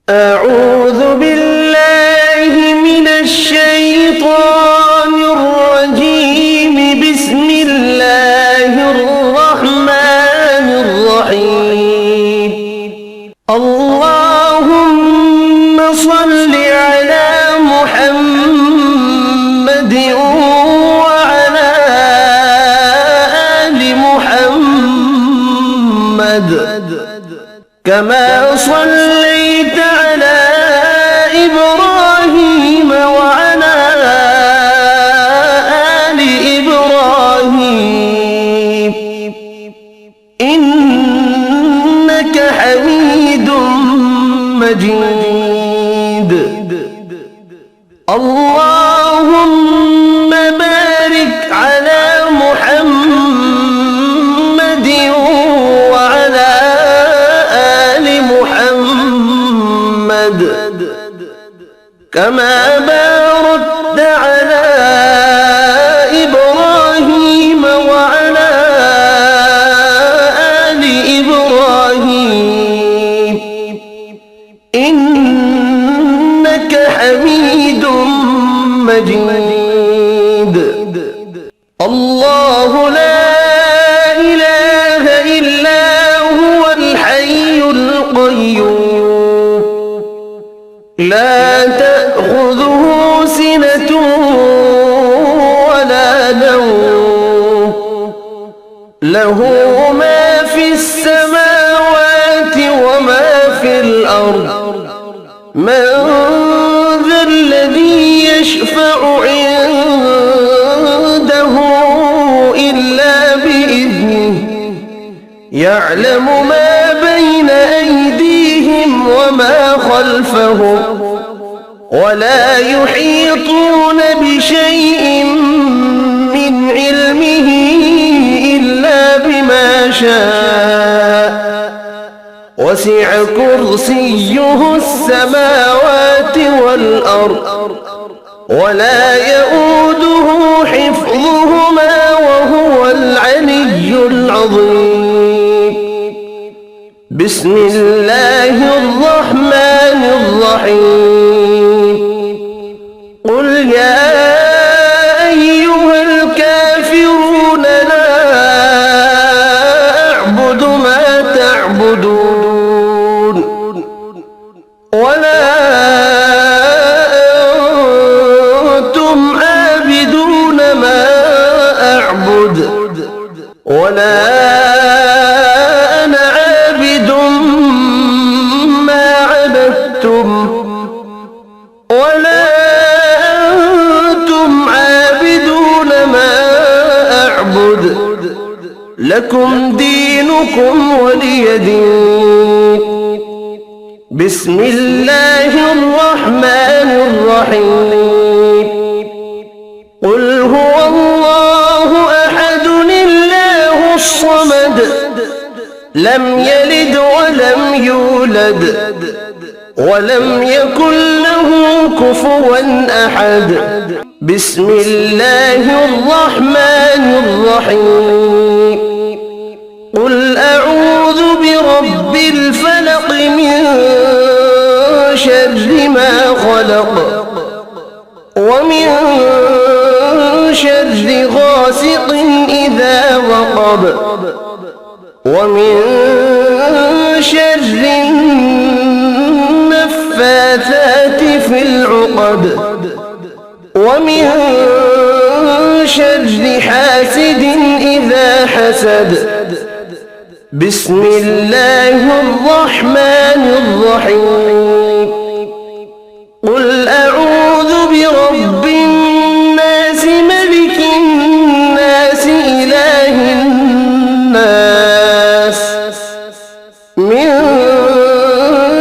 أعوذ بالله من الشيطان الرجيم. بسم الله الرحمن الرحيم. اللهم صل على محمد وعلى آل محمد كما صليت على إبراهيم وعلى آل إبراهيم إنك حميد مجيد. اللهم بارك على محمد وعلى آل محمد كما باركت على إبراهيم وعلى آل إبراهيم إنك حميد مجيد. الله لا إله إلا هو الحي القيوم لا تأخذه سنة ولا نوم له ما في السماوات وما في الأرض. من ذا الذي يشفع عنده إلا بإذنه يعلم ما بين أيديهم وما خلفهم ولا يحيطون بشيء من علمه إلا بما شاء وسع كرسيه السماوات والأرض ولا يؤوده حفظهما وهو العلي العظيم. بسم الله الرحمن الرحيم. قل يا أيها الكافرون لا أعبد ما تعبدون ولا أنتم عابدون ما أعبد ولا أنا عابد ما عبدتم ولا أنتم عابدون ما أعبد لكم دينكم ولي دين. بسم الله الرحمن الرحيم. قل هو الله أحد الله الصمد لم يلد ولم يولد ولم يكن له كفوا أحد. بسم الله الرحمن الرحيم. قل أعوذ برب الفلق من شر ما خلق ومن شر غاسق إذا وقب ومن شر النفاثات في العقد ومن شر حاسد إذا حسد. بسم الله الرحمن الرحيم. قل أعوذ برب الناس ملك الناس إله الناس من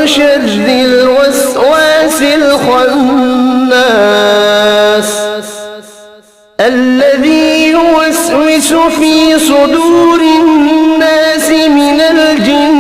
شر الوسواس الخناس الذي يوسوس في صدور الناس من الجن